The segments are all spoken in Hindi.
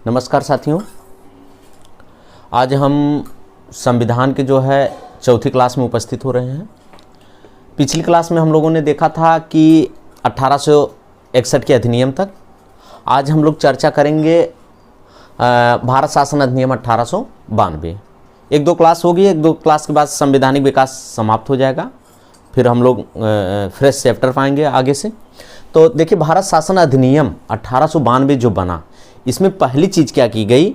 नमस्कार साथियों, आज हम संविधान के जो है चौथी क्लास में उपस्थित हो रहे हैं। पिछली क्लास में हम लोगों ने देखा था कि 1861 के अधिनियम तक। आज हम लोग चर्चा करेंगे भारत शासन अधिनियम 1892। एक दो क्लास होगी, एक दो क्लास के बाद संवैधानिक विकास समाप्त हो जाएगा, फिर हम लोग फ्रेश चैप्टर पाएंगे आगे से। तो देखिए, भारत शासन अधिनियम 1892 जो बना, इसमें पहली चीज़ क्या की गई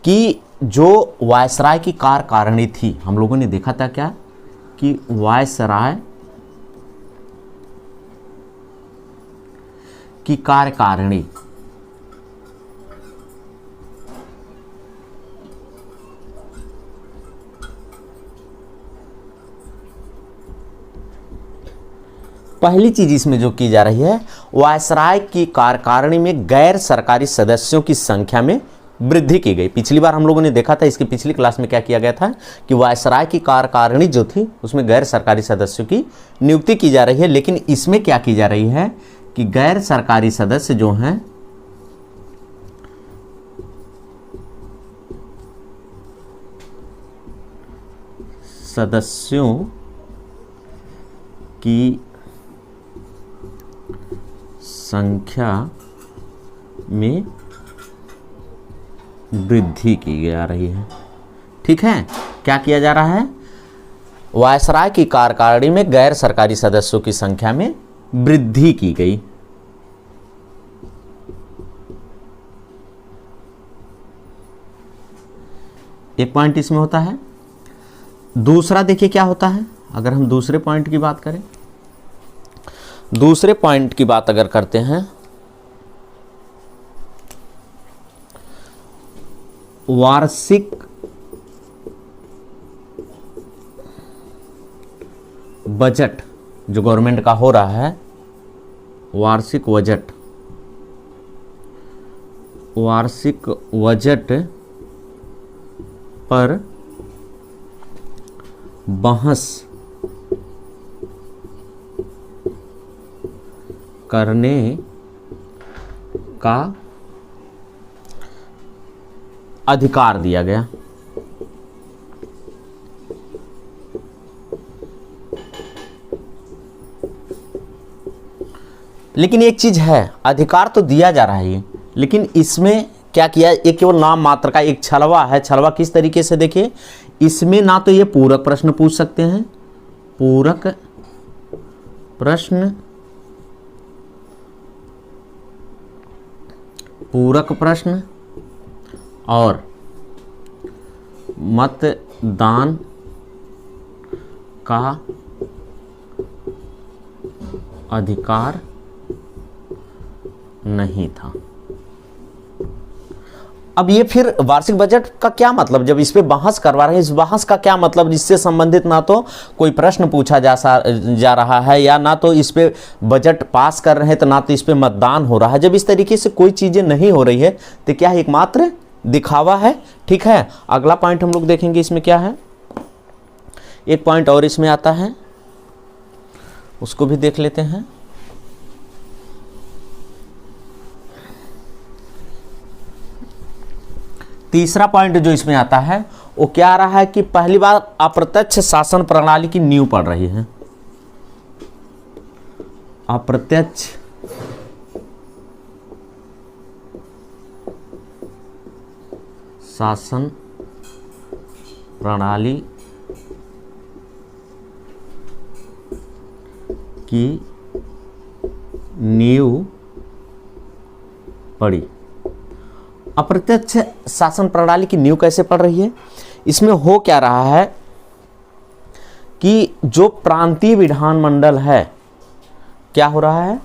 कि जो वायसराय की कार्यकारिणी थी, हम लोगों ने देखा था क्या कि वायसराय की कार्यकारिणी पहली चीज इसमें जो की जा रही है, वायसराय की कार्यकारिणी में गैर सरकारी सदस्यों की संख्या में वृद्धि की गई। पिछली बार हम लोगों ने देखा था, इसकी पिछली क्लास में क्या किया गया था कि वायसराय की कार्यकारिणी जो थी उसमें गैर सरकारी सदस्यों की नियुक्ति की जा रही है, लेकिन इसमें क्या की जा रही है कि गैर सरकारी सदस्य जो हैं सदस्यों की संख्या में वृद्धि की जा रही है। ठीक है, क्या किया जा रहा है? वायसराय की कार्यकारिणी में गैर सरकारी सदस्यों की संख्या में वृद्धि की गई। एक पॉइंट इसमें होता है। दूसरा देखिए क्या होता है, अगर हम दूसरे पॉइंट की बात करें, दूसरे पॉइंट की बात अगर करते हैं, वार्षिक बजट जो गवर्नमेंट का हो रहा है, वार्षिक बजट पर बहस करने का अधिकार दिया गया। लेकिन एक चीज है, अधिकार तो दिया जा रहा है, लेकिन इसमें क्या किया, एक केवल नाम मात्र का एक छलवा है। छलवा किस तरीके से, देखिए, इसमें ना तो ये पूरक प्रश्न पूछ सकते हैं, पूरक प्रश्न और मतदान का अधिकार नहीं था। अब ये फिर वार्षिक बजट का क्या मतलब, जब इस पे बहस करवा रहे हैं, इस बहस का क्या मतलब? इससे संबंधित ना तो कोई प्रश्न पूछा जा रहा है, या ना तो इस पे बजट पास कर रहे हैं, तो ना तो इस पे मतदान हो रहा है। जब इस तरीके से कोई चीजें नहीं हो रही है तो क्या एकमात्र दिखावा है। ठीक है, अगला पॉइंट हम लोग देखेंगे, इसमें क्या है। एक पॉइंट और इसमें आता है, उसको भी देख लेते हैं। तीसरा पॉइंट जो इसमें आता है वो क्या आ रहा है कि पहली बार अप्रत्यक्ष शासन प्रणाली की नींव पड़ रही है। अप्रत्यक्ष शासन प्रणाली की नींव पड़ी। अप्रत्यक्ष शासन प्रणाली की नींव कैसे पड़ रही है? इसमें हो क्या रहा है कि जो प्रांतीय विधानमंडल है, क्या हो रहा है,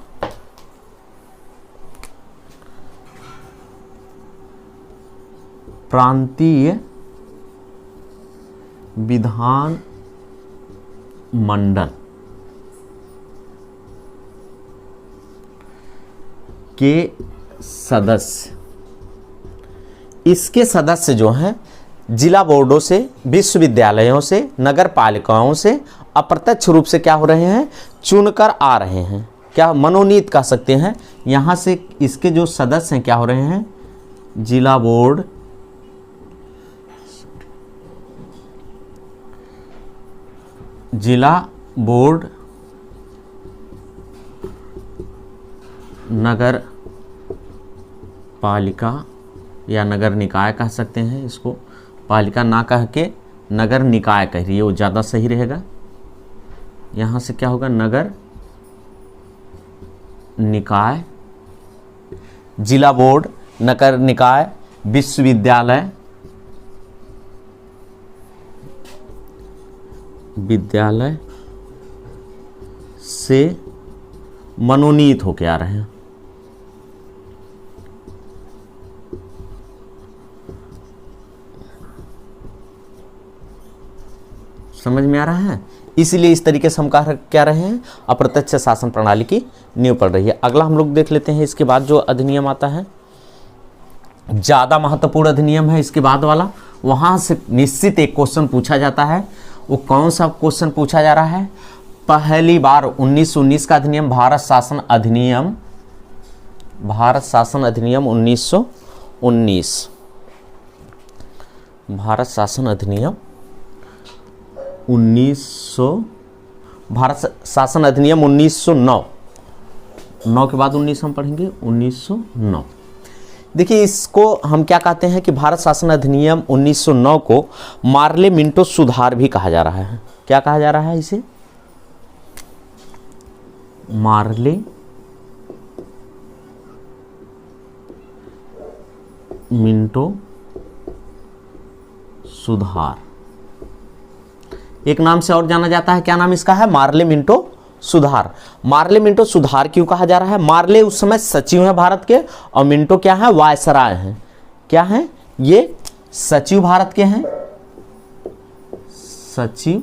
प्रांतीय विधान मंडल के सदस्य, इसके सदस्य जो हैं जिला बोर्डों से, विश्वविद्यालयों से, नगर पालिकाओं से अप्रत्यक्ष रूप से क्या हो रहे हैं, चुनकर आ रहे हैं। क्या मनोनीत कह सकते हैं। यहाँ से इसके जो सदस्य हैं क्या हो रहे हैं, जिला बोर्ड नगर पालिका या नगर निकाय कह सकते हैं इसको, पालिका ना कह के नगर निकाय कह रही है, वो ज़्यादा सही रहेगा। यहाँ से क्या होगा, नगर निकाय, जिला बोर्ड, नगर निकाय, विश्वविद्यालय, से मनोनीत होके आ रहे हैं। समझ में आ रहा है? इसीलिए इस तरीके से हम क्या रहे हैं, अप्रत्यक्ष शासन प्रणाली की नींव पड़ रही है। अगला हम लोग देख लेते हैं, इसके बाद जो अधिनियम आता है, ज़्यादा महत्वपूर्ण अधिनियम है इसके बाद वाला, वहाँ से निश्चित एक क्वेश्चन पूछा जाता है। वो कौन सा क्वेश्चन पूछा जा रहा है? पहली बार 1919 का अधिनियम, भारत शासन अधिनियम 1919, भारत शासन अधिनियम 1909, 9 के बाद 19 हम पढ़ेंगे, 1909। देखिए इसको हम क्या कहते हैं कि भारत शासन अधिनियम 1909 को मार्ले मिंटो सुधार भी कहा जा रहा है। क्या कहा जा रहा है इसे? मार्ले मिंटो सुधार, एक नाम से और जाना जाता है। क्या नाम इसका है? मार्ले मिंटो सुधार। मार्ले मिंटो सुधार क्यों कहा जा रहा है? मार्ले उस समय सचिव हैं भारत के, और मिंटो क्या है? वायसराय हैं। क्या हैं ये? सचिव भारत के हैं, सचिव,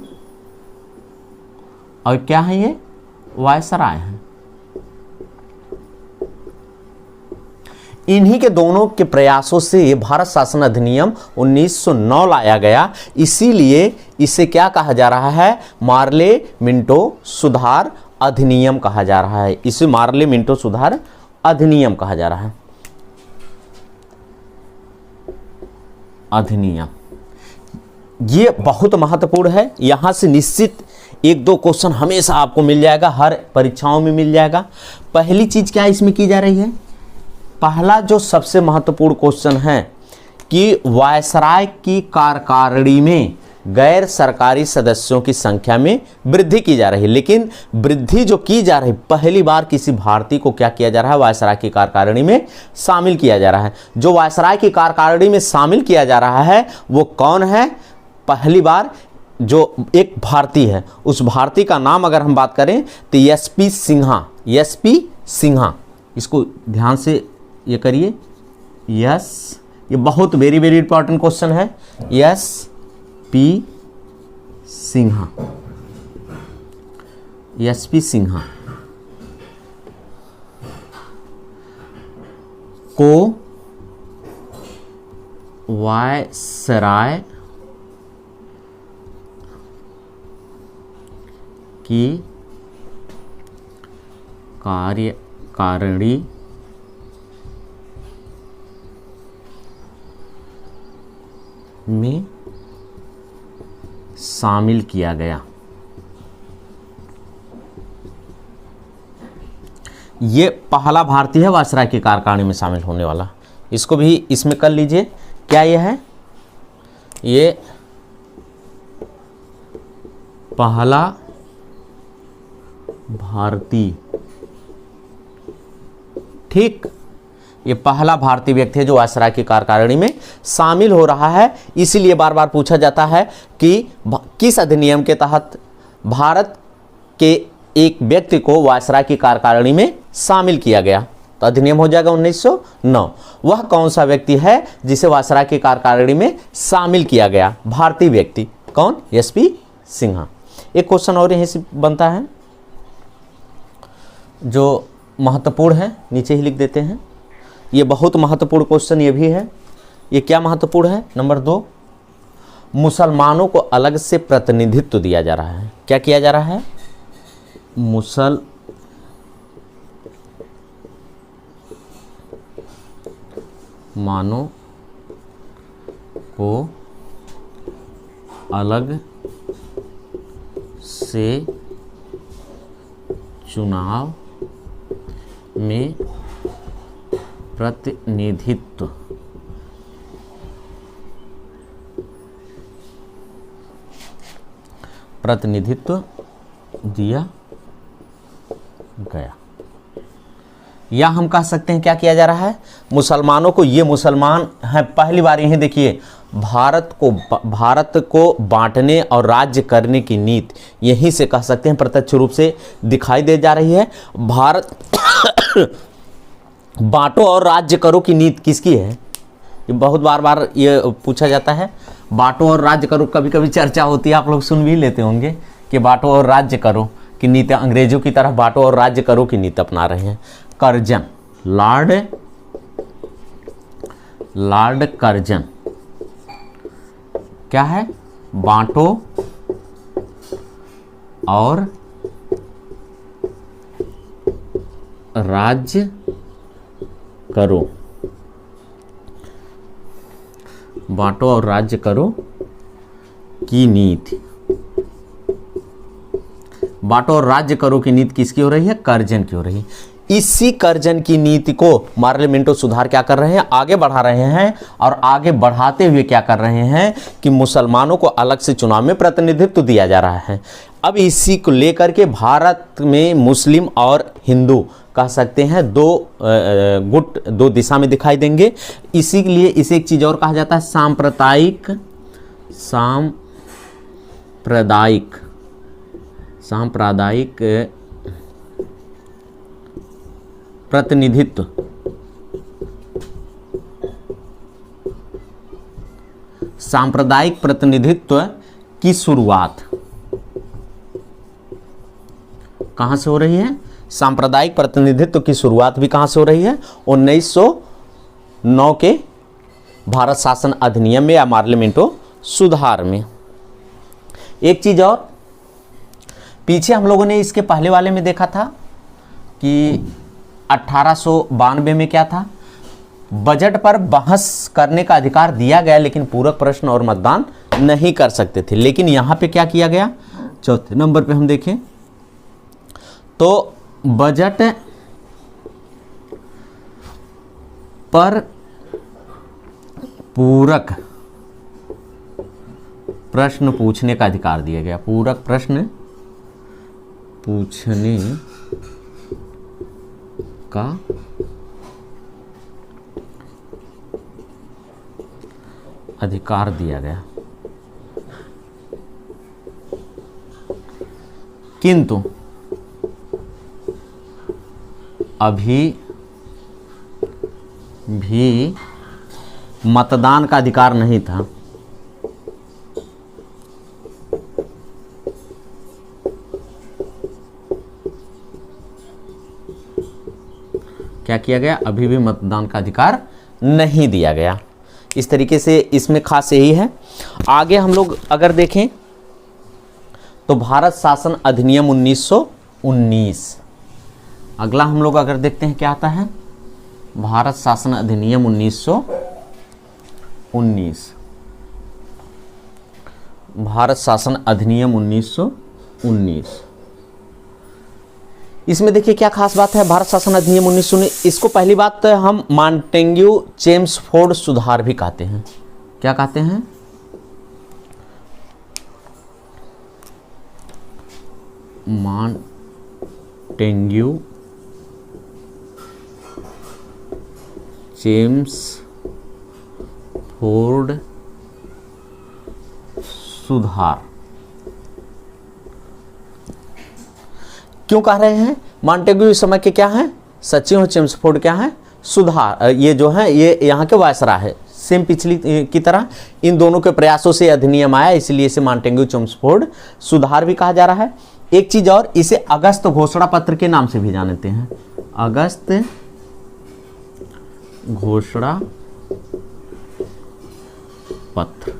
और क्या है ये? वायसराय हैं। इन्हीं के दोनों के प्रयासों से भारत शासन अधिनियम 1909 लाया गया, इसीलिए इसे क्या कहा जा रहा है? मार्ले मिंटो सुधार अधिनियम कहा जा रहा है। इसे मार्ले मिंटो सुधार अधिनियम कहा जा रहा है। अधिनियम ये बहुत महत्वपूर्ण है। यहां से निश्चित 1-2 क्वेश्चन हमेशा आपको मिल जाएगा, हर परीक्षाओं में मिल जाएगा। पहली चीज क्या इसमें की जा रही है? पहला जो सबसे महत्वपूर्ण क्वेश्चन है कि वायसराय की कार्यकारिणी में गैर सरकारी सदस्यों की संख्या में वृद्धि की जा रही है। लेकिन वृद्धि जो की जा रही, पहली बार किसी भारतीय को क्या किया जा रहा है? वायसराय की कार्यकारिणी में शामिल किया जा रहा है। जो वायसराय की कार्यकारिणी में शामिल किया जा रहा है वो कौन है? पहली बार जो एक भारतीय है, उस भारतीय का नाम अगर हम बात करें तो एसपी सिन्हा, एसपी सिन्हा। इसको ध्यान से ये करिए, यस, ये बहुत वेरी वेरी इंपॉर्टेंट क्वेश्चन है। एसपी सिन्हा, एसपी सिन्हा को वायसराय की कार्यकारिणी में शामिल किया गया। ये पहला भारतीय है वायसराय की कार्यकारिणी में शामिल होने वाला। इसको भी इसमें कर लीजिए। क्या ये है? ये पहला भारतीय, ठीक, ये पहला भारतीय व्यक्ति है जो वायसराय की कार्यकारिणी में शामिल हो रहा है। इसीलिए बार बार पूछा जाता है कि किस अधिनियम के तहत भारत के एक व्यक्ति को वायसराय की कार्यकारिणी में शामिल किया गया। तो अधिनियम हो जाएगा 1909। वह कौन सा व्यक्ति है जिसे वायसराय की कार्यकारिणी में शामिल किया गया? भारतीय व्यक्ति। कौन? एसपी सिन्हा। एक क्वेश्चन और यहीं से बनता है जो महत्वपूर्ण है, नीचे ही लिख देते हैं। ये बहुत महत्वपूर्ण क्वेश्चन ये भी है। ये क्या महत्वपूर्ण है? नंबर 2, मुसलमानों को अलग से प्रतिनिधित्व दिया जा रहा है। क्या किया जा रहा है? मानों को अलग से चुनाव में प्रतिनिधित्व दिया गया। या हम कह सकते हैं क्या किया जा रहा है, मुसलमानों को, ये मुसलमान हैं पहली बार, यही देखिए भारत को बांटने और राज्य करने की नीति यहीं से कह सकते हैं प्रत्यक्ष रूप से दिखाई दे जा रही है। भारत बांटो और राज्य करो की नीति किसकी है, ये बहुत बार ये पूछा जाता है। बांटो और राज्य करो, कभी कभी चर्चा होती है, आप लोग सुन भी लेते होंगे कि बांटो और राज्य करो की नीति, अंग्रेजों की तरफ बांटो और राज्य करो की नीति अपना रहे हैं। कर्जन, लॉर्ड कर्जन क्या है, बांटो और राज्य करो, बांटो और राज्य करो की नीति। बांटो और राज्य करो की नीति किसकी हो रही है, कर्जन की हो रही है। इसी कर्जन की नीति को मार्ले मिंटो सुधार क्या कर रहे हैं, आगे बढ़ा रहे हैं। और आगे बढ़ाते हुए क्या कर रहे हैं कि मुसलमानों को अलग से चुनाव में प्रतिनिधित्व दिया जा रहा है। अब इसी को लेकर के भारत में मुस्लिम और हिंदू कह सकते हैं दो गुट, दो दिशा में दिखाई देंगे। इसी के लिए इसे एक चीज और कहा जाता है, सांप्रदायिक प्रतिनिधित्व। सांप्रदायिक प्रतिनिधित्व की शुरुआत कहां से हो रही है, सांप्रदायिक प्रतिनिधित्व की शुरुआत भी कहां से हो रही है, 1909 के भारत शासन अधिनियम में या मार्ले मिंटो सुधार में। एक चीज और, पीछे हम लोगों ने इसके पहले वाले में देखा था कि 1892 में क्या था, बजट पर बहस करने का अधिकार दिया गया, लेकिन पूरक प्रश्न और मतदान नहीं कर सकते थे। लेकिन यहां पे क्या किया गया, चौथे नंबर पे हम देखें तो बजट पर पूरक प्रश्न पूछने का अधिकार दिया गया। पूरक प्रश्न पूछने का अधिकार दिया गया। किंतु अभी भी मतदान का अधिकार नहीं था। क्या किया गया, अभी भी मतदान का अधिकार नहीं दिया गया। इस तरीके से इसमें खास यही है। आगे हम लोग अगर देखें तो भारत शासन अधिनियम 1919, अगला हम लोग अगर देखते हैं क्या आता है, भारत शासन अधिनियम 1919। भारत शासन अधिनियम 1919, इसमें देखिए क्या खास बात है। भारत शासन अधिनियम 1919, इसको पहली बात हम मॉन्टेग्यू चेम्सफोर्ड सुधार भी कहते हैं। क्या कहते हैं, मॉन्टेग्यू चेम्सफोर्ड सुधार। क्यों कह रहे हैं, मॉन्टेग्यू इस समय के क्या हैं, सचिव, चेम्सफोर्ड क्या है, सुधार। ये जो है ये यहाँ के वायसराय है, सेम पिछली की तरह इन दोनों के प्रयासों से अधिनियम आया, इसलिए इसे मॉन्टेग्यू चेम्सफोर्ड सुधार भी कहा जा रहा है। एक चीज और, इसे अगस्त घोषणा पत्र के नाम से भी जानते हैं। अगस्त घोषणा पत्र।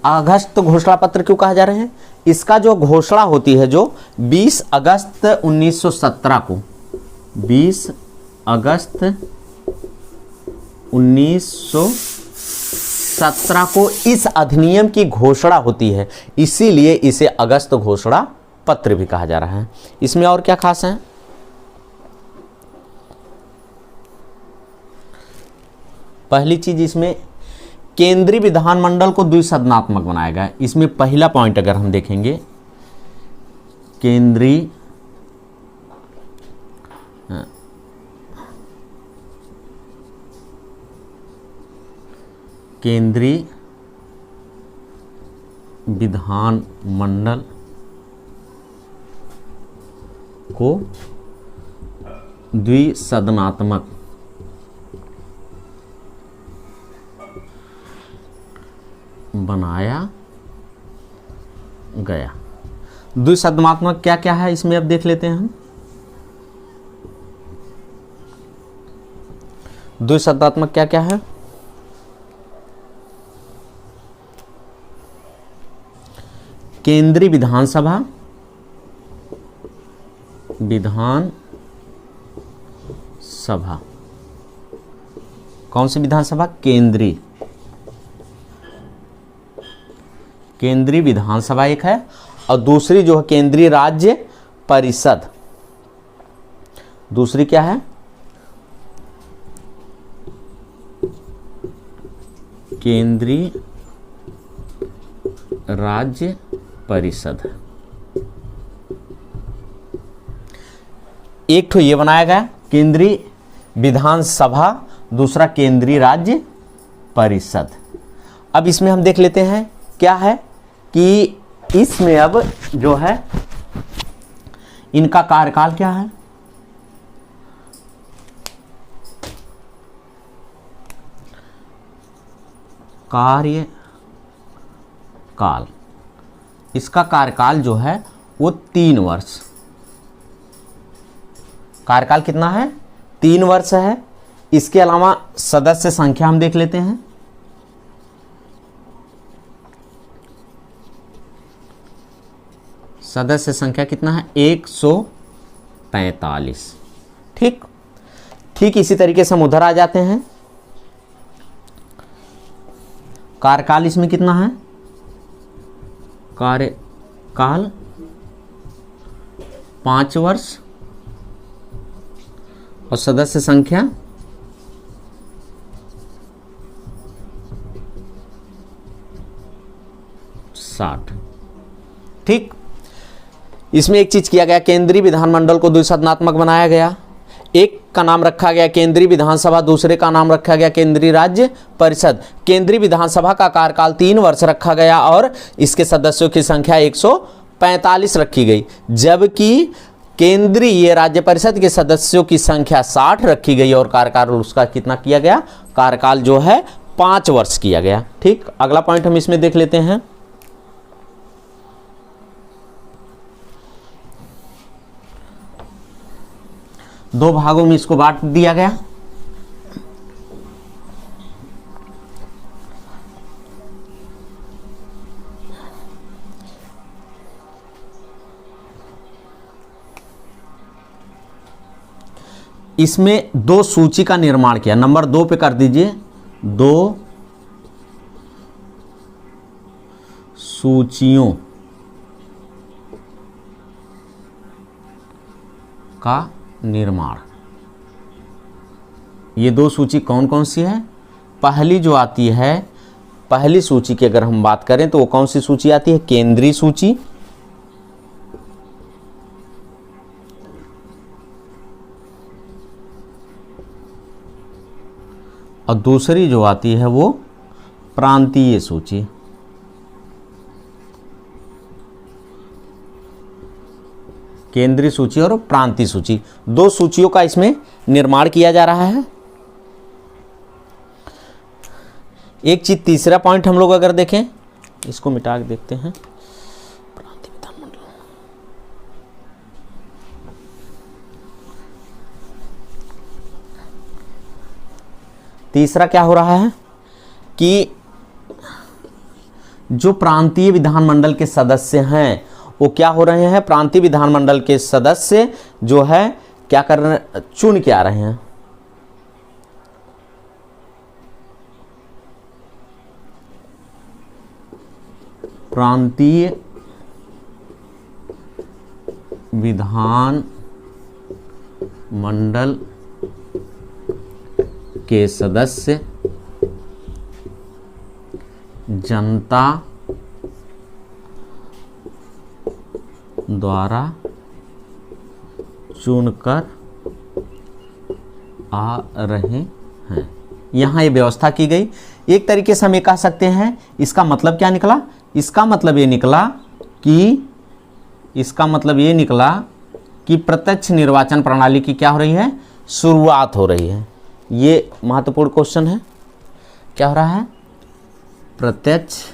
अगस्त घोषणा पत्र क्यों कहा जा रहे हैं, इसका जो घोषणा होती है जो 20 अगस्त 1917 को, 20 अगस्त 1917 को इस अधिनियम की घोषणा होती है, इसीलिए इसे अगस्त घोषणा पत्र भी कहा जा रहा है। इसमें और क्या खास है? पहली चीज, इसमें केंद्रीय विधानमंडल को द्विसदनात्मक बनाया गया है। इसमें पहला पॉइंट अगर हम देखेंगे, केंद्रीय विधानमंडल को द्विसदनात्मक बनाया गया। द्विसदनात्मक क्या क्या है इसमें अब देख लेते हैं हम। द्विसदनात्मक क्या क्या है? केंद्रीय विधानसभा, कौन सी विधानसभा? केंद्रीय विधानसभा एक है, और दूसरी जो है केंद्रीय राज्य परिषद। दूसरी क्या है? केंद्रीय राज्य परिषद। एक तो ये बनाया गया केंद्रीय विधानसभा, दूसरा केंद्रीय राज्य परिषद। अब इसमें हम देख लेते हैं क्या है कि इसमें अब जो है इनका कार्यकाल क्या है। कार्यकाल, इसका कार्यकाल जो है वो 3 वर्ष। कार्यकाल कितना है? 3 वर्ष है। इसके अलावा सदस्य संख्या हम देख लेते हैं। सदस्य संख्या कितना है? 145। ठीक इसी तरीके से हम उधर आ जाते हैं। कार्यकाल इसमें कितना है? कार्यकाल 5 वर्ष, और सदस्य संख्या 60। ठीक, इसमें एक चीज किया गया, केंद्रीय विधानमंडल को द्विसदनात्मक बनाया गया। एक का नाम रखा गया केंद्रीय विधानसभा, दूसरे का नाम रखा गया केंद्रीय राज्य परिषद। केंद्रीय विधानसभा का कार्यकाल 3 वर्ष रखा गया और इसके सदस्यों की संख्या 145 रखी गई, जबकि केंद्रीय राज्य परिषद के सदस्यों की संख्या 60 रखी गई और कार्यकाल उसका कितना किया गया? कार्यकाल जो है 5 वर्ष किया गया। ठीक, अगला पॉइंट हम इसमें देख लेते हैं। दो भागों में इसको बांट दिया गया। इसमें 2 सूची का निर्माण किया। नंबर 2 पे कर दीजिए, 2 सूचियों का निर्माण। ये 2 सूची कौन कौन सी है? पहली जो आती है, पहली सूची की अगर हम बात करें तो वो कौन सी सूची आती है? केंद्रीय सूची। और दूसरी जो आती है वो प्रांतीय सूची। केंद्रीय सूची और प्रांतीय सूची, 2 सूचियों का इसमें निर्माण किया जा रहा है। एक चीज, तीसरा पॉइंट हम लोग अगर देखें, इसको मिटा के देखते हैं। प्रांतीय विधानमंडल, तीसरा क्या हो रहा है कि जो प्रांतीय विधानमंडल के सदस्य हैं वो क्या हो रहे हैं? प्रांतीय विधानमंडल के सदस्य जो है क्या कर रहे हैं? चुन के आ रहे हैं। प्रांतीय विधान मंडल के सदस्य जनता द्वारा चुनकर आ रहे हैं। यहाँ ये व्यवस्था की गई। एक तरीके से हम ये कह सकते हैं, इसका मतलब क्या निकला? इसका मतलब ये निकला कि प्रत्यक्ष निर्वाचन प्रणाली की क्या हो रही है? शुरुआत हो रही है। ये महत्वपूर्ण क्वेश्चन है। क्या हो रहा है? प्रत्यक्ष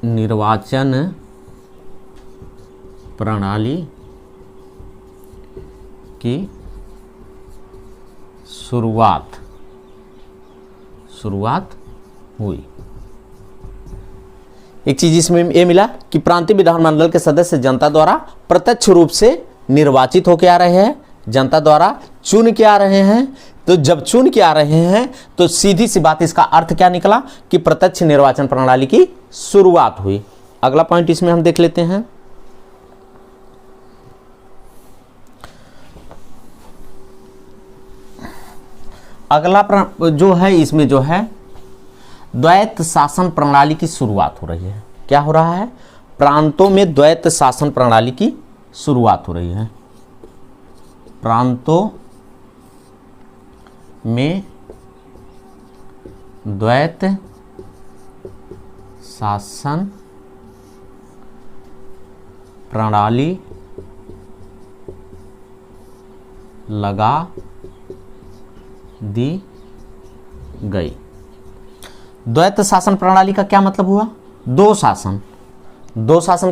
निर्वाचन प्रणाली की शुरुआत हुई। एक चीज इसमें ये मिला कि प्रांतीय विधानमंडल के सदस्य जनता द्वारा प्रत्यक्ष रूप से निर्वाचित होकर आ रहे हैं, जनता द्वारा चुन के आ रहे हैं। तो जब चुन के आ रहे हैं तो सीधी सी बात, इसका अर्थ क्या निकला कि प्रत्यक्ष निर्वाचन प्रणाली की शुरुआत हुई। अगला पॉइंट इसमें हम देख लेते हैं। अगला जो है, इसमें जो है द्वैत शासन प्रणाली की शुरुआत हो रही है। क्या हो रहा है? प्रांतों में द्वैत शासन प्रणाली की शुरुआत हो रही है। प्रांतों में द्वैत शासन प्रणाली लगा दी गई। द्वैत शासन प्रणाली का क्या मतलब हुआ? दो शासन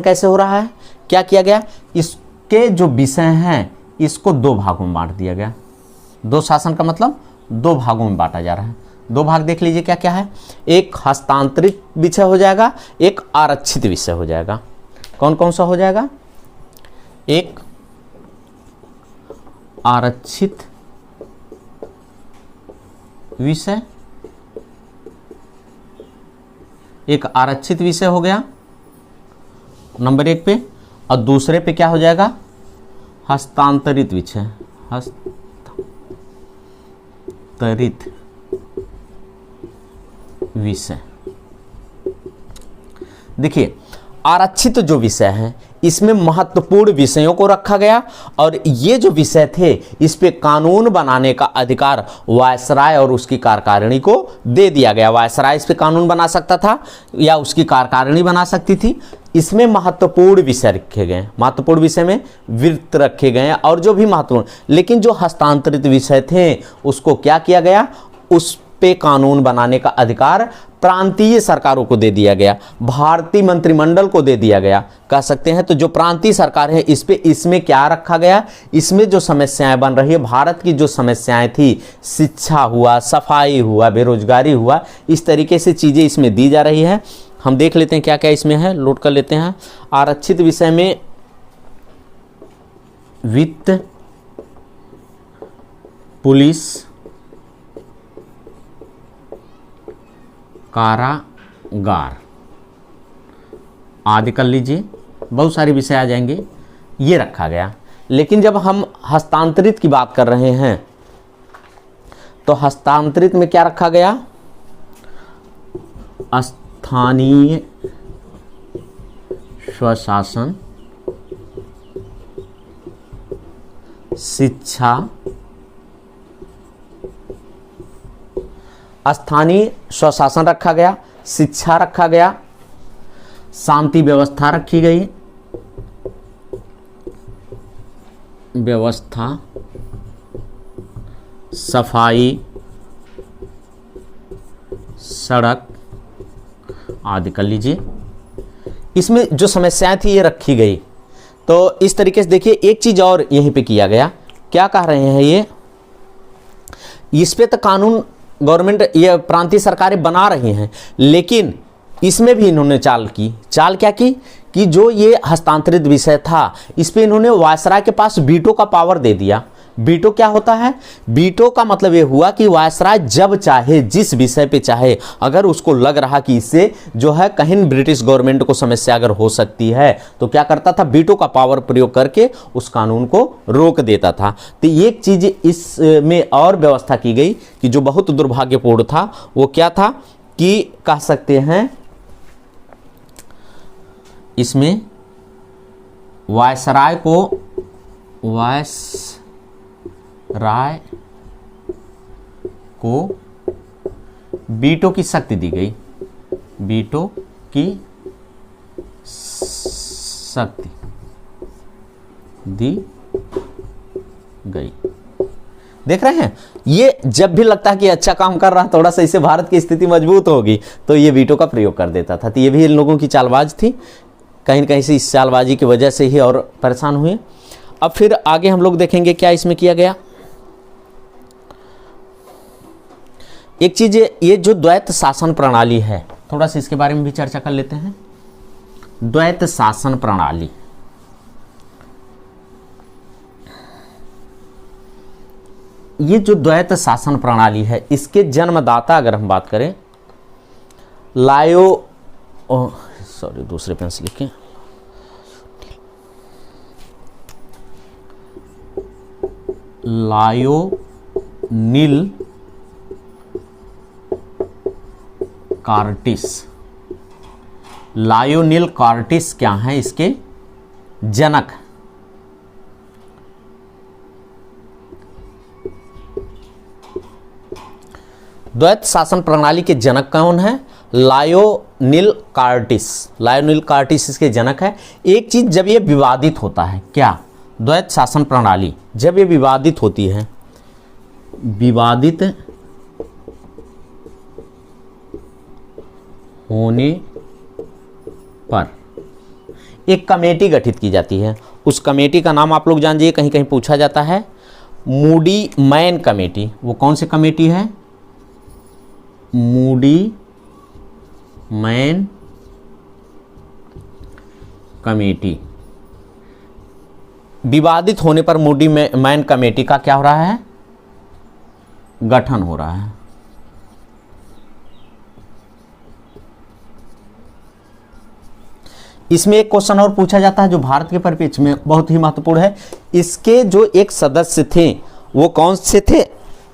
कैसे हो रहा है? क्या किया गया? इसके जो विषय हैं इसको दो भागों में बांट दिया गया। दो शासन का मतलब दो भागों में बांटा जा रहा है। दो भाग देख लीजिए क्या क्या है। एक हस्तांतरित विषय हो जाएगा, एक आरक्षित विषय हो जाएगा। कौन कौन सा हो जाएगा? एक आरक्षित विषय, हो गया नंबर 1 पे, और दूसरे पे क्या हो जाएगा? हस्तांतरित विषय। हस्तांतरित विषय। देखिए, आरक्षित जो विषय है इसमें महत्वपूर्ण विषयों को रखा गया, और ये जो विषय थे इस पे कानून बनाने का अधिकार वायसराय और उसकी कार्यकारिणी को दे दिया गया। वायसराय इस पे कानून बना सकता था या उसकी कार्यकारिणी बना सकती थी। इसमें महत्वपूर्ण विषय रखे गए, महत्वपूर्ण विषय में वृत्त रखे गए, और जो भी महत्वपूर्ण, लेकिन जो हस्तांतरित विषय थे उसको क्या किया गया? उस पे कानून बनाने का अधिकार प्रांतीय सरकारों को दे दिया गया, भारतीय मंत्रिमंडल को दे दिया गया, कह सकते हैं। तो जो प्रांतीय सरकार है इसमें क्या रखा गया? इसमें जो समस्याएं बन रही है, भारत की जो समस्याएं थी, शिक्षा हुआ, सफाई हुआ, बेरोजगारी हुआ, इस तरीके से चीजें इसमें दी जा रही है। हम देख लेते हैं क्या क्या इसमें है, नोट कर लेते हैं। आरक्षित विषय में वित्त, पुलिस, कारागार आदि कर लीजिए, बहुत सारे विषय आ जाएंगे, ये रखा गया। लेकिन जब हम हस्तांतरित की बात कर रहे हैं तो हस्तांतरित में क्या रखा गया? स्थानीय स्वशासन, शिक्षा, स्थानीय स्वशासन रखा गया, शिक्षा रखा गया, शांति व्यवस्था रखी गई, व्यवस्था, सफाई, सड़क आदि कर लीजिए। इसमें जो समस्याएं थी ये रखी गई। तो इस तरीके से देखिए, एक चीज और यहीं पे किया गया। क्या कह रहे हैं ये? इस पे तो कानून गवर्नमेंट, ये प्रांतीय सरकारें बना रही हैं, लेकिन इसमें भी इन्होंने चाल की। चाल क्या की कि जो ये हस्तांतरित विषय था इस पे इन्होंने वायसराय के पास वीटो का पावर दे दिया। वीटो क्या होता है? वीटो का मतलब ये हुआ कि वायसराय जब चाहे, जिस विषय पे चाहे, अगर उसको लग रहा कि इससे जो है कहीं ब्रिटिश गवर्नमेंट को समस्या अगर हो सकती है तो क्या करता था? वीटो का पावर प्रयोग करके उस कानून को रोक देता था। तो एक चीज इसमें और व्यवस्था की गई कि जो बहुत दुर्भाग्यपूर्ण था वो क्या था कि कह सकते हैं इसमें वायसराय को वीटो की शक्ति दी गई, वीटो की शक्ति दी गई। देख रहे हैं, ये जब भी लगता है कि अच्छा काम कर रहा, थोड़ा सा इससे भारत की स्थिति मजबूत होगी तो ये वीटो का प्रयोग कर देता था। तो ये भी इन लोगों की चालबाज थी, कहीं न कहीं से इस चालबाजी की वजह से ही और परेशान हुए। अब फिर आगे हम लोग देखेंगे क्या इसमें किया गया। एक चीज, ये जो द्वैत शासन प्रणाली है, थोड़ा सा इसके बारे में भी चर्चा कर लेते हैं। द्वैत शासन प्रणाली, ये जो द्वैत शासन प्रणाली है इसके जन्मदाता अगर हम बात करें दूसरे पेन से लिखें, लायोनिल कार्टिस। लायोनिल कार्टिस क्या है? इसके जनक। द्वैत शासन प्रणाली के जनक कौन है? लायोनिल कार्टिस। लायोनिल कार्टिस इसके जनक है। एक चीज, जब ये विवादित होता है, क्या? द्वैत शासन प्रणाली जब ये विवादित होती है, विवादित होने पर एक कमेटी गठित की जाती है। उस कमेटी का नाम आप लोग जान जाइए, कहीं कहीं पूछा जाता है, मूडी मैन कमेटी। वो कौन सी कमेटी है? Moody man committee. विवादित होने पर मूडी मैन कमेटी का क्या हो रहा है? गठन हो रहा है। इसमें एक क्वेश्चन और पूछा जाता है जो भारत के परिप्रेक्ष्य में बहुत ही महत्वपूर्ण है। इसके जो एक सदस्य थे वो कौन से थे?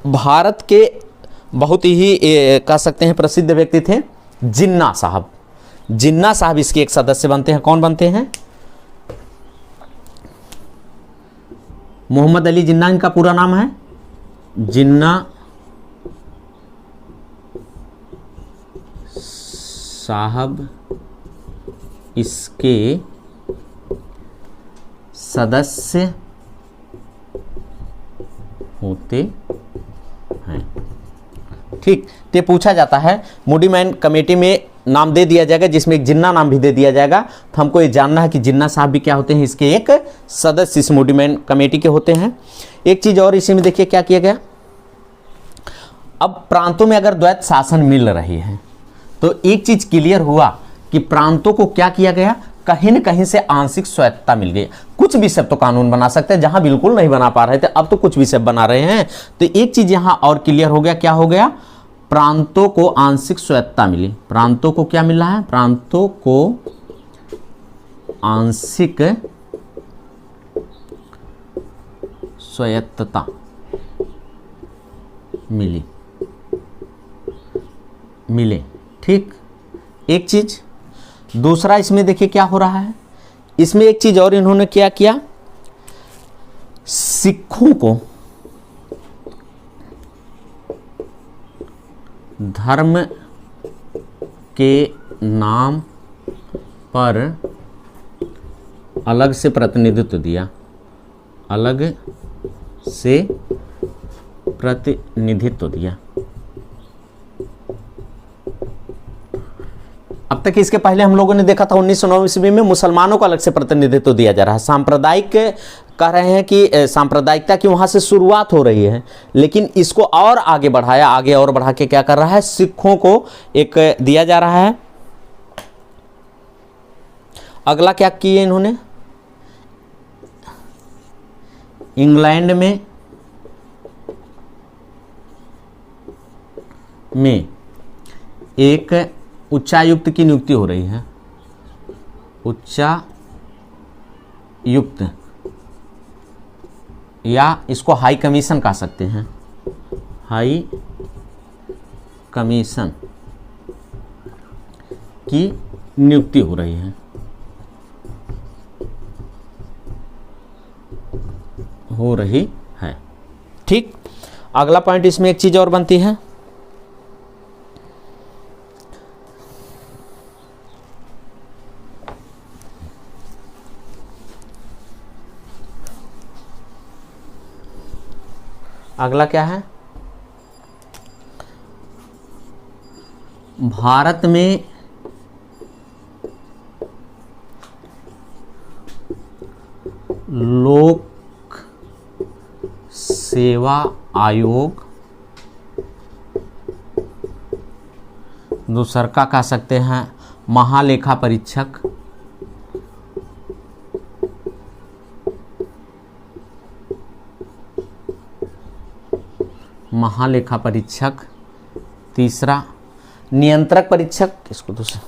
भारत के बहुत ही कह सकते हैं प्रसिद्ध व्यक्ति थे, जिन्ना साहब। जिन्ना साहब इसके एक सदस्य बनते हैं। कौन बनते हैं? मोहम्मद अली जिन्ना इनका पूरा नाम है। जिन्ना साहब इसके सदस्य होते हैं। ठीक, तो पूछा जाता है मूडी मैन कमेटी में नाम दे दिया जाएगा जिसमें एक जिन्ना नाम भी दे दिया जाएगा। तो हमको ये जानना है कि जिन्ना साहब भी क्या होते हैं? इसके एक सदस्य इस मूडी मैन कमेटी के होते हैं। एक चीज और इसी में देखिए क्या किया गया। अब प्रांतों में अगर द्वैत शासन मिल रही है तो एक चीज क्लियर हुआ कि प्रांतों को क्या किया गया? कहीं न कहीं से आंशिक स्वायत्तता मिल गई। कुछ विषय तो कानून बना सकते हैं, जहां बिल्कुल नहीं बना पा रहे थे अब तो कुछ विषय बना रहे हैं। तो एक चीज यहां और क्लियर हो गया। क्या हो गया? प्रांतों को आंशिक स्वायत्तता मिली। प्रांतों को क्या मिला है? प्रांतों को आंशिक स्वायत्तता मिले। ठीक, एक चीज। दूसरा इसमें देखिए क्या हो रहा है। इसमें एक चीज और इन्होंने क्या किया, सिखों को धर्म के नाम पर अलग से प्रतिनिधित्व दिया। अलग से प्रतिनिधित्व दिया। अब तक इसके पहले हम लोगों ने देखा था 1909 ईस्वी में मुसलमानों को अलग से प्रतिनिधित्व दिया जा रहा है। सांप्रदायिक कह रहे हैं कि सांप्रदायिकता की वहां से शुरुआत हो रही है, लेकिन इसको और आगे बढ़ाया, आगे और बढ़ा के क्या कर रहा है, सिखों को एक दिया जा रहा है। अगला क्या किए इन्होंने, इंग्लैंड में एक उच्चायुक्त की नियुक्ति हो रही है, उच्चायुक्त या इसको हाई कमीशन कह सकते हैं, हाई कमीशन की नियुक्ति हो रही है, ठीक। अगला पॉइंट इसमें एक चीज और बनती है, अगला क्या है, भारत में लोक सेवा आयोग, दूसरा का कह सकते हैं महालेखा परीक्षक, महालेखा परीक्षक, तीसरा नियंत्रक परीक्षक, इसको दूसरा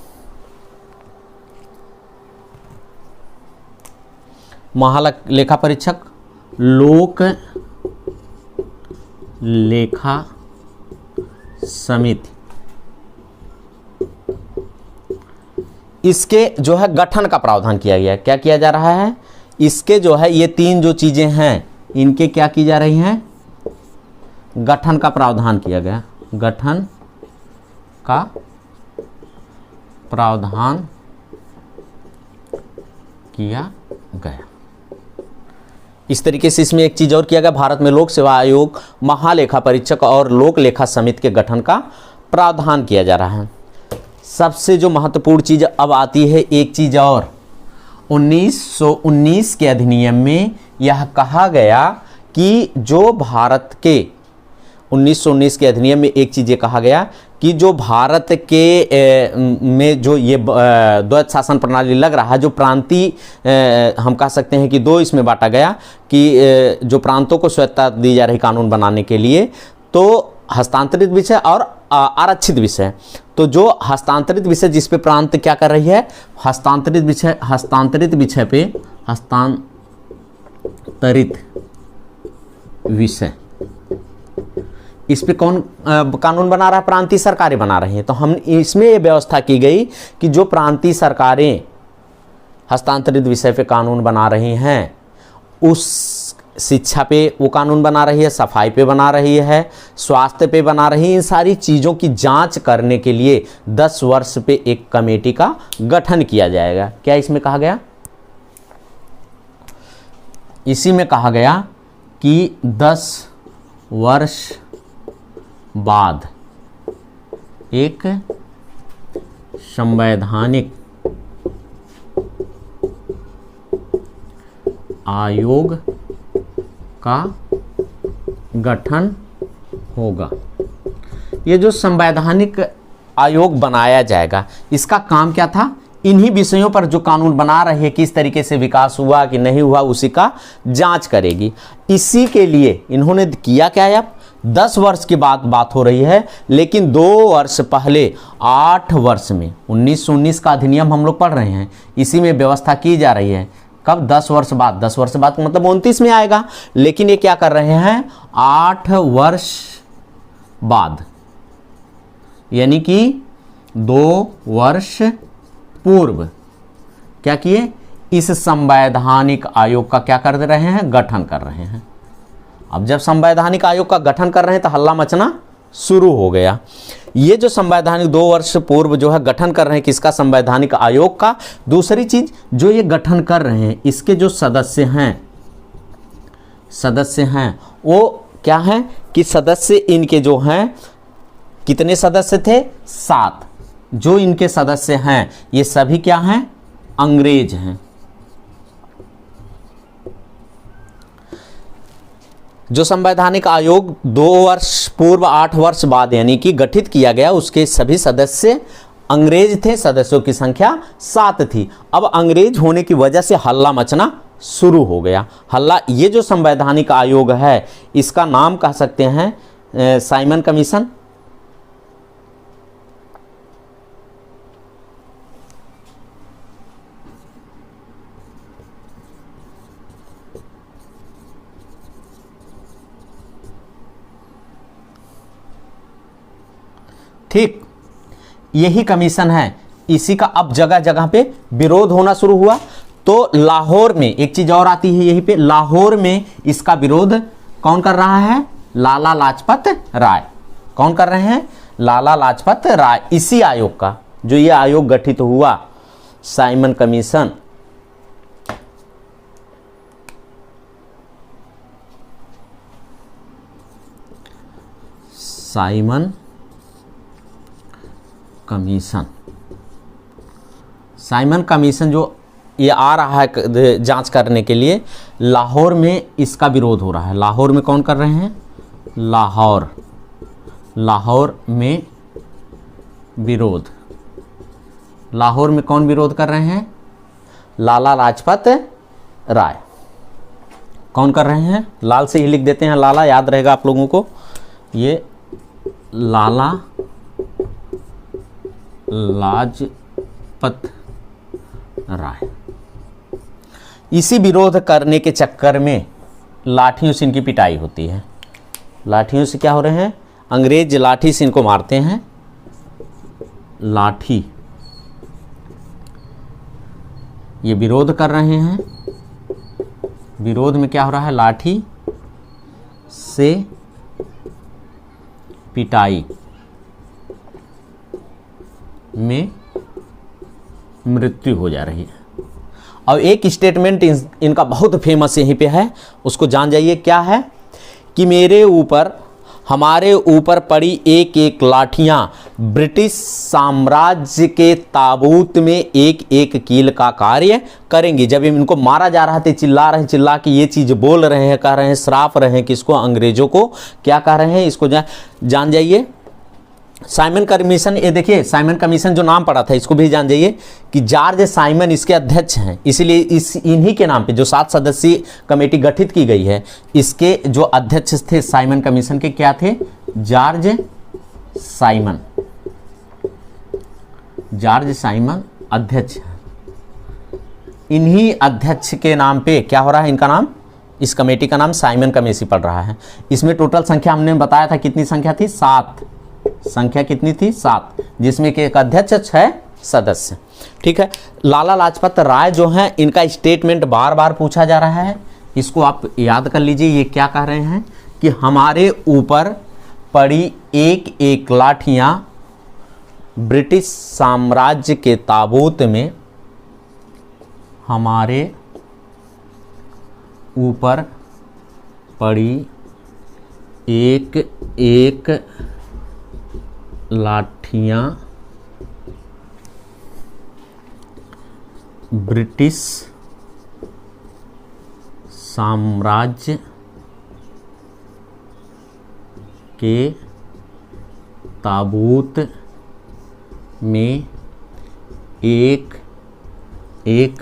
महालेखा परीक्षक, लोक लेखा समिति, इसके जो है गठन का प्रावधान किया गया है। क्या किया जा रहा है, इसके जो है ये तीन जो चीजें हैं इनके क्या की जा रही हैं, गठन का प्रावधान किया गया, गठन का प्रावधान किया गया। इस तरीके से इसमें एक चीज और किया गया, भारत में लोक सेवा आयोग, महालेखा परीक्षक और लोक लेखा समिति के गठन का प्रावधान किया जा रहा है। सबसे जो महत्वपूर्ण चीज अब आती है एक चीज और, 1919 के अधिनियम में यह कहा गया कि जो भारत के 1919 के अधिनियम में एक चीज़ ये कहा गया कि जो भारत के में जो ये द्वैत शासन प्रणाली लग रहा है, जो प्रांतीय हम कह सकते हैं कि दो इसमें बांटा गया कि जो प्रांतों को स्वायत्तता दी जा रही कानून बनाने के लिए, तो हस्तांतरित विषय और आरक्षित विषय। तो जो हस्तांतरित विषय जिस पे प्रांत क्या कर रही है, हस्तांतरित विषय पे हस्तांतरित विषय, इस पे कौन कानून बना रहा है, प्रांतीय सरकारें बना रही हैं। तो हम इसमें ये व्यवस्था की गई कि जो प्रांतीय सरकारें हस्तांतरित विषय पे कानून बना रही हैं, उस शिक्षा पे वो कानून बना रही है, सफाई पे बना रही है, स्वास्थ्य पे बना रही है, इन सारी चीज़ों की जांच करने के लिए 10 वर्ष पे एक कमेटी का गठन किया जाएगा। क्या इसमें कहा गया, इसी में कहा गया कि 10 वर्ष बाद एक संवैधानिक आयोग का गठन होगा। ये जो संवैधानिक आयोग बनाया जाएगा, इसका काम क्या था, इन्हीं विषयों पर जो कानून बना रहे हैं किस तरीके से विकास हुआ कि नहीं हुआ उसी का जांच करेगी। इसी के लिए इन्होंने किया क्या है, अब 10 वर्ष के बाद बात हो रही है, लेकिन 2 वर्ष पहले 8 वर्ष में 1919 का अधिनियम हम लोग पढ़ रहे हैं, इसी में व्यवस्था की जा रही है। कब, 10 वर्ष बाद, 10 वर्ष बाद मतलब 29 में आएगा, लेकिन ये क्या कर रहे हैं 8 वर्ष बाद, यानी कि 2 वर्ष पूर्व क्या किए, इस संवैधानिक आयोग का क्या कर रहे हैं, गठन कर रहे हैं। अब जब संवैधानिक आयोग का गठन कर रहे हैं तो हल्ला मचना शुरू हो गया। ये जो संवैधानिक 2 वर्ष पूर्व जो है गठन कर रहे हैं किसका, संवैधानिक आयोग का। दूसरी चीज जो ये गठन कर रहे हैं, इसके जो सदस्य हैं वो क्या हैं कि सदस्य इनके जो हैं, कितने सदस्य थे, 7। जो इनके सदस्य हैं ये सभी क्या हैं, अंग्रेज हैं। जो संवैधानिक आयोग 2 वर्ष पूर्व 8 वर्ष बाद यानी कि गठित किया गया, उसके सभी सदस्य अंग्रेज थे, सदस्यों की संख्या 7 थी। अब अंग्रेज होने की वजह से हल्ला मचना शुरू हो गया। हल्ला, ये जो संवैधानिक आयोग है इसका नाम कह सकते हैं साइमन कमीशन। ठीक, यही कमीशन है। इसी का अब जगह जगह पे विरोध होना शुरू हुआ। तो लाहौर में एक चीज और आती है यहीं पे, लाहौर में इसका विरोध कौन कर रहा है? लाला लाजपत राय। कौन कर रहे हैं? लाला लाजपत राय। इसी आयोग का, जो ये आयोग गठित हुआ Simon commission, Simon commission, Simon commission जो ये आ रहा है जांच करने के लिए, लाहौर में इसका विरोध हो रहा है। लाहौर में कौन कर रहे हैं? लाहौर में विरोध। लाहौर में कौन विरोध कर रहे हैं? लाला लाजपत राय। कौन कर रहे हैं? लाल से ही लिख देते हैं, लाला याद रहेगा आप लोगों को। ये लाला लाजपत राय। इसी विरोध करने के चक्कर में लाठियों से इनकी पिटाई होती है। लाठियों से क्या हो रहे हैं? अंग्रेज लाठी से इनको मारते हैं। लाठी, ये विरोध कर रहे हैं। विरोध में क्या हो रहा है? लाठी से पिटाई में मृत्यु हो जा रही है। और एक स्टेटमेंट इनका बहुत फेमस यहीं पे है, उसको जान जाइए। क्या है? कि मेरे ऊपर, हमारे ऊपर पड़ी एक एक लाठियां ब्रिटिश साम्राज्य के ताबूत में एक एक कील का कार्य करेंगी। जब इनको मारा जा रहा था, चिल्ला रहे, चिल्ला के ये चीज बोल रहे हैं, कह रहे हैं, श्राप रहे हैं किसको? अंग्रेजों को। क्या कह रहे हैं? इसको जान जाइए। साइमन कमीशन, ये देखिए साइमन कमीशन जो नाम पड़ा था इसको भी जान जाइए कि जॉर्ज साइमन इसके अध्यक्ष हैं। इसलिए इन्हीं के नाम पे जो 7 सदस्यीय कमेटी गठित की गई है, इसके जो अध्यक्ष थे साइमन कमीशन के, क्या थे? George Simon. जॉर्ज साइमन अध्यक्ष। इन्हीं अध्यक्ष के नाम पे क्या हो रहा है? इनका नाम, इस कमेटी का नाम साइमन कमेटी पड़ रहा है। इसमें टोटल संख्या हमने बताया था कितनी संख्या थी? 7। संख्या कितनी थी? 7, जिसमें कि एक अध्यक्ष, 6 सदस्य। ठीक है। लाला लाजपत राय जो हैं, इनका स्टेटमेंट बार बार पूछा जा रहा है, इसको आप याद कर लीजिए। ये क्या कह रहे हैं? कि हमारे ऊपर पड़ी एक एक लाठियां ब्रिटिश साम्राज्य के ताबूत में, हमारे ऊपर पड़ी एक एक लाठियां ब्रिटिश साम्राज्य के ताबूत में एक एक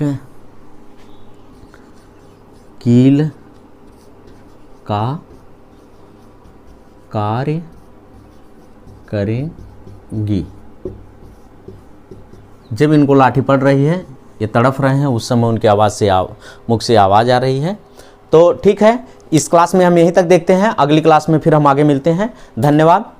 कील का कार्य करेंगी। जब इनको लाठी पड़ रही है, ये तड़फ रहे हैं, उस समय उनकी आवाज़ से मुख से आवाज़ आ रही है। तो ठीक है, इस क्लास में हम यहीं तक देखते हैं। अगली क्लास में फिर हम आगे मिलते हैं। धन्यवाद।